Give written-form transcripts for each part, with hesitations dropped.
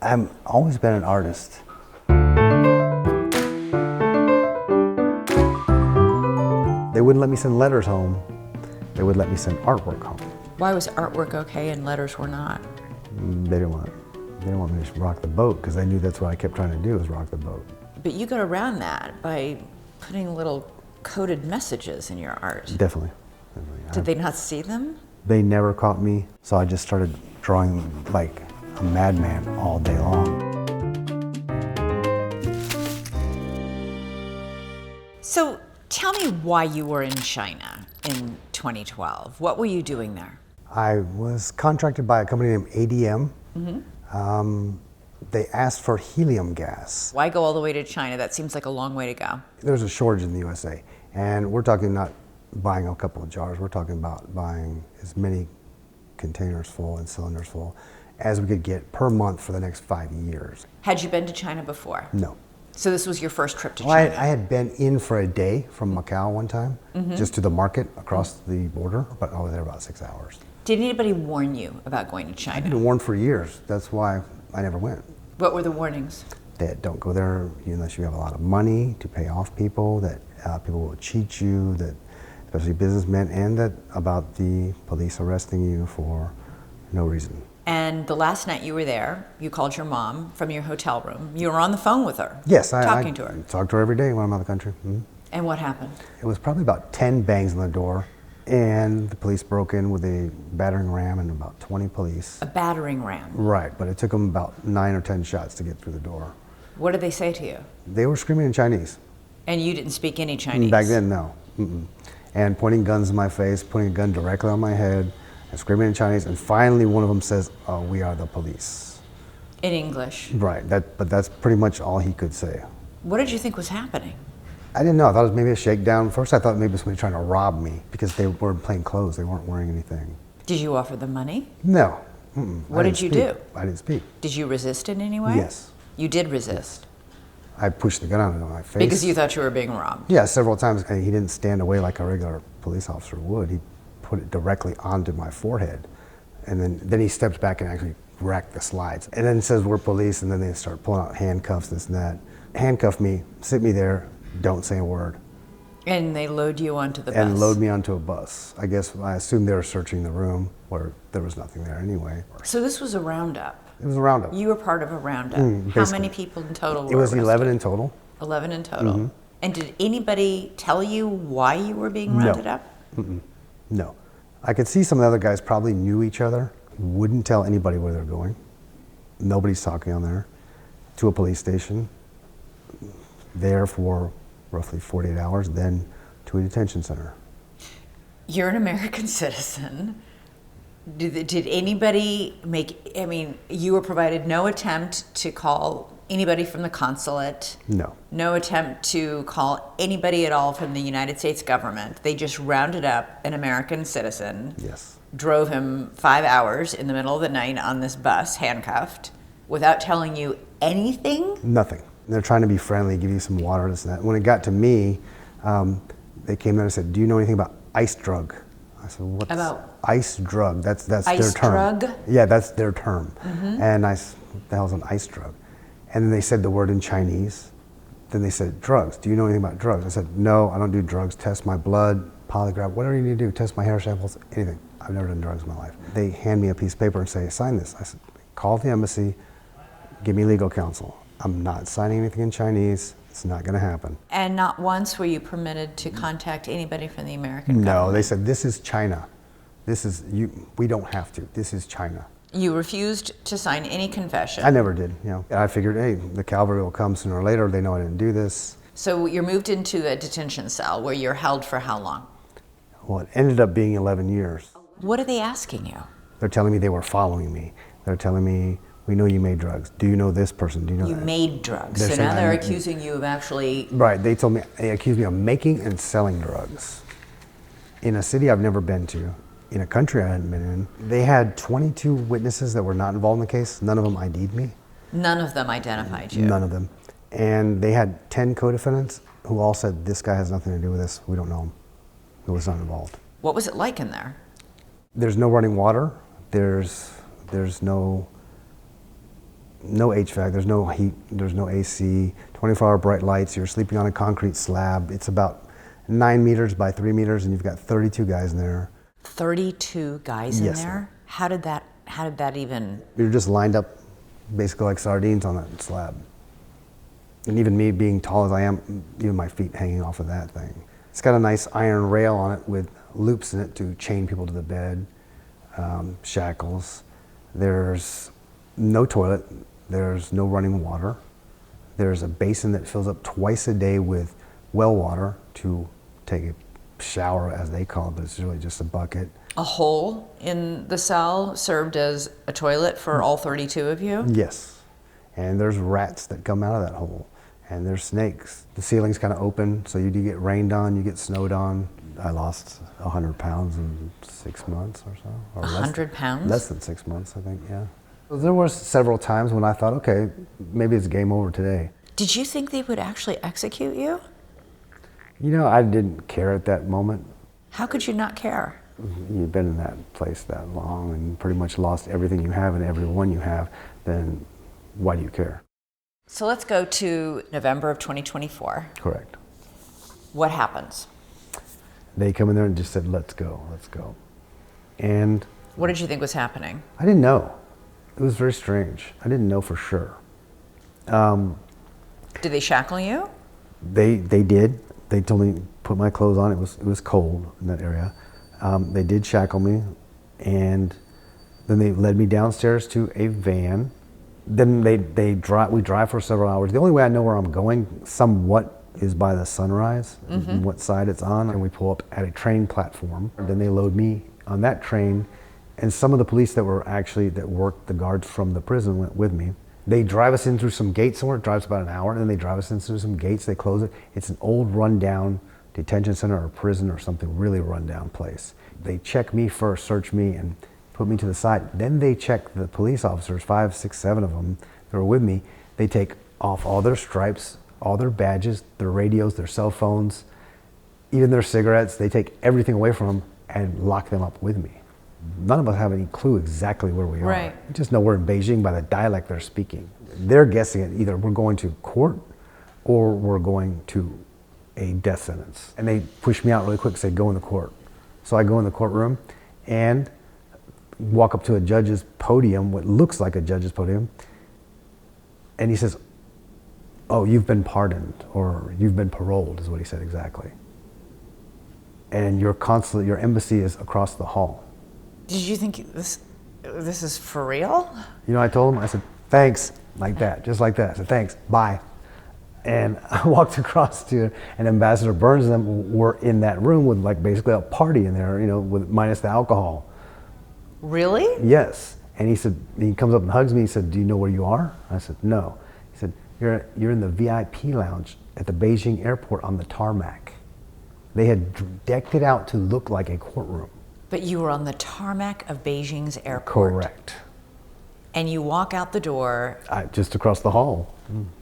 I've always been an artist. They wouldn't let me send letters home. They would let me send artwork home. Why was artwork okay and letters were not? They didn't want me to rock the boat because they knew that's what I kept trying to do, was rock the boat. But you got around that by putting little coded messages in your art. Definitely. Did they not see them? They never caught me, so I just started drawing like a madman all day long. So tell me why you were in China in 2012. What were you doing there? I was contracted by a company named ADM. They asked for helium gas. Why go all the way to China? That seems like a long way to go. There's a shortage in the USA, and we're talking not buying a couple of jars, we're talking about buying as many containers full and cylinders full as we could get per month for the next 5 years. Had you been to China before? No. So this was your first trip to Well, China? I had been in for a day from Macau one time, just to the market across the border, but I was there about 6 hours. Did anybody warn you about going to China? I've been warned for years. That's why I never went. What were the warnings? That don't go there unless you have a lot of money to pay off people, that people will cheat you, that especially businessmen, and that about the police arresting you for no reason. And the last night you were there, you called your mom from your hotel room. You were on the phone with her. Yes, talking to her. I talk to her every day when I'm out of the country. And what happened? It was probably about 10 bangs on the door, and the police broke in with a battering ram and about 20 police. A battering ram. Right, but it took them about 9 or 10 shots to get through the door. What did they say to you? They were screaming in Chinese. And you didn't speak any Chinese? Back then, no. And pointing guns in my face, pointing a gun directly on my head, and screaming in Chinese. And finally, one of them says, "Oh, we are the police." In English? Right, but that's pretty much all he could say. What did you think was happening? I didn't know. I thought it was maybe a shakedown. First, I thought maybe it was somebody trying to rob me because they were in plain clothes. They weren't wearing anything. Did you offer them money? No. What did you do? I didn't speak. Did you resist in any way? Yes. You did resist? I pushed the gun on my face. Because you thought you were being robbed? Yeah, several times. And he didn't stand away like a regular police officer would. He put it directly onto my forehead. And then he steps back and actually racked the slides. And then says, "We're police," and then they start pulling out handcuffs, this and that. Handcuff me, sit me there, don't say a word. And they load you onto the bus? And load me onto a bus. I assumed they were searching the room where there was nothing there anyway. So this was a roundup? It was a roundup. You were part of a roundup. How many people in total were It was arrested? 11 in total. 11 in total. And did anybody tell you why you were being rounded up? No. I could see some of the other guys probably knew each other, wouldn't tell anybody where they're going. Nobody's talking on there. To a police station, there for roughly 48 hours, then to a detention center. You're an American citizen. Did anybody you were provided no attempt to call anybody from the consulate? No. No attempt to call anybody at all from the United States government. They just rounded up an American citizen. Yes. Drove him 5 hours in the middle of the night on this bus, handcuffed, without telling you anything? Nothing. They're trying to be friendly, give you some water, this and that. When it got to me, they came in and said, "Do you know anything about ice drug?" I said, "What's about ice drug?" That's their term. Ice drug? Yeah, that's their term. And I said, "What the hell's an ice drug?" And then they said the word in Chinese. Then they said, "Drugs. Do you know anything about drugs?" I said, "No, I don't do drugs. Test my blood, polygraph, whatever you need to do. Test my hair samples, anything. I've never done drugs in my life." They hand me a piece of paper and say, "Sign this." I said, "Call the embassy, give me legal counsel. I'm not signing anything in Chinese. It's not going to happen." And not once were you permitted to contact anybody from the American government? No, they said, "This is China. This is you. We don't have to. This is China." You refused to sign any confession? I never did. And I figured, hey, the cavalry will come sooner or later. They know I didn't do this. So you're moved into a detention cell where you're held for how long? Well, it ended up being 11 years. What are they asking you? They're telling me they were following me. They're telling me, "We know you made drugs. Do you know this person? Do you know You that?" made drugs. They're So saying now they're I- accusing you of actually... Right. They accused me of making and selling drugs in a city I've never been to, in a country I hadn't been in. They had 22 witnesses that were not involved in the case. None of them ID'd me. None of them identified you? None of them. And they had 10 co-defendants who all said, "This guy has nothing to do with this. We don't know him. He was not involved." What was it like in there? There's no running water. There's no no HVAC, there's no heat, there's no AC, 24-hour bright lights, you're sleeping on a concrete slab. It's about 9 meters by 3 meters, and you've got 32 guys in there. 32 guys in Yes, there? ma'am. How did that even? You're just lined up basically like sardines on that slab. And even me being tall as I am, even my feet hanging off of that thing. It's got a nice iron rail on it with loops in it to chain people to the bed, shackles. There's no toilet, there's no running water. There's a basin that fills up twice a day with well water to take a shower, as they call it, but it's really just a bucket. A hole in the cell served as a toilet for all 32 of you? Yes. And there's rats that come out of that hole. And there's snakes. The ceiling's kind of open, so you do get rained on, you get snowed on. I lost 100 pounds in 6 months or so. Or 100 pounds? Less than 6 months, I think, yeah. So there were several times when I thought, okay, maybe it's game over today. Did you think they would actually execute you? You know, I didn't care at that moment. How could you not care? You've been in that place that long and pretty much lost everything you have and everyone you have, then why do you care? So let's go to November of 2024. Correct. What happens? They come in there and just said, let's go, let's go. And What did you think was happening? I didn't know. It was very strange. I didn't know for sure. Did they shackle you? They did. They told me to put my clothes on. It was cold in that area. They did shackle me, and then they led me downstairs to a van. Then we drive for several hours. The only way I know where I'm going somewhat is by the sunrise and what side it's on. And we pull up at a train platform. And then they load me on that train, and some of the police that worked the guards from the prison went with me. They drive us in through some gates somewhere. It drives about an hour, and then they drive us in through some gates. They close it. It's an old rundown detention center or prison or something, really rundown place. They check me first, search me, and put me to the side. Then they check the police officers, 5, 6, 7 of them that were with me. They take off all their stripes, all their badges, their radios, their cell phones, even their cigarettes. They take everything away from them and lock them up with me. None of us have any clue exactly where we are. Right. We just know we're in Beijing by the dialect they're speaking. They're guessing it, either we're going to court or we're going to a death sentence. And they push me out really quick, say, go in the court. So I go in the courtroom and walk up to a judge's podium, what looks like a judge's podium, and he says, oh, you've been pardoned, or you've been paroled, is what he said exactly. And your consulate, your embassy is across the hall. Did you think this is for real? You know, I told him, I said, thanks, like that, just like that. I said, thanks, bye. And I walked across to, and Ambassador Burns and them were in that room with like basically a party in there, you know, with minus the alcohol. Really? Yes. And he said, he comes up and hugs me. He said, do you know where you are? I said, no. He said, you're in the VIP lounge at the Beijing airport on the tarmac. They had decked it out to look like a courtroom. But you were on the tarmac of Beijing's airport. Correct. And you walk out the door. Just across the hall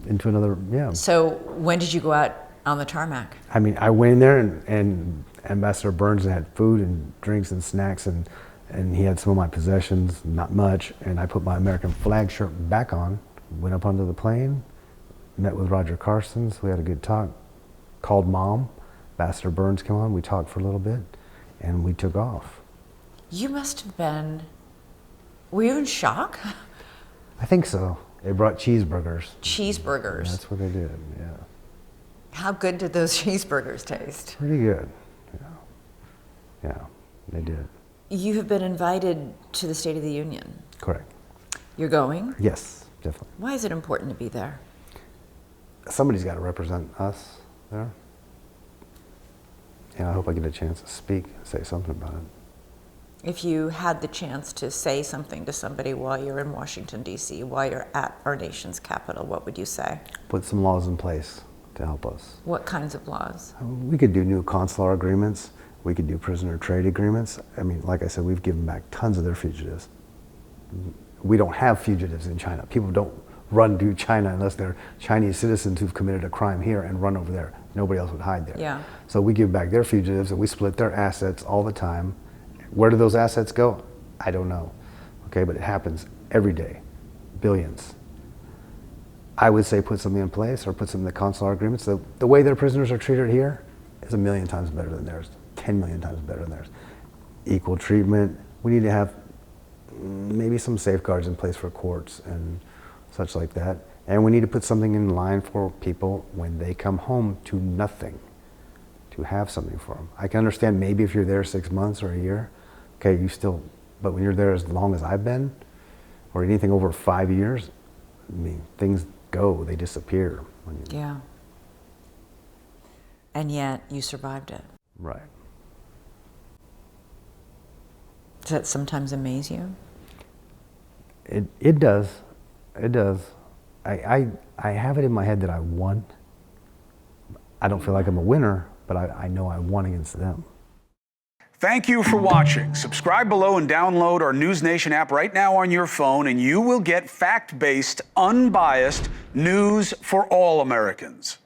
into another, yeah. So when did you go out on the tarmac? I mean, I went in there and Ambassador Burns had food and drinks and snacks and he had some of my possessions, not much, and I put my American flag shirt back on, went up onto the plane, met with Roger Carson's, we had a good talk, called Mom, Ambassador Burns came on, we talked for a little bit, and we took off. You must have been, were you in shock? I think so. They brought cheeseburgers. Cheeseburgers. That's what they did, yeah. How good did those cheeseburgers taste? Pretty good, yeah, they did. You have been invited to the State of the Union. Correct. You're going? Yes, definitely. Why is it important to be there? Somebody's got to represent us there. Yeah, I hope I get a chance to speak, say something about it. If you had the chance to say something to somebody while you're in Washington, D.C., while you're at our nation's capital, what would you say? Put some laws in place to help us. What kinds of laws? We could do new consular agreements. We could do prisoner trade agreements. I mean, like I said, we've given back tons of their fugitives. We don't have fugitives in China. People don't run to China unless they're Chinese citizens who've committed a crime here and run over there. Nobody else would hide there. Yeah. So we give back their fugitives and we split their assets all the time. Where do those assets go? I don't know. Okay, but it happens every day. Billions. I would say put something in place or put something in the consular agreements. The way their prisoners are treated here is 1,000,000 times better than theirs, 10,000,000 times better than theirs. Equal treatment. We need to have maybe some safeguards in place for courts and such like that. And we need to put something in line for people when they come home to nothing, to have something for them. I can understand maybe if you're there 6 months or a year, okay, but when you're there as long as I've been, or anything over 5 years, I mean, things go, they disappear. Yeah. And yet you survived it. Right. Does that sometimes amaze you? It does. It does. I have it in my head that I won. I don't feel like I'm a winner, but I know I won against them. Thank you for watching. Subscribe below and download our NewsNation app right now on your phone, and you will get fact-based, unbiased news for all Americans.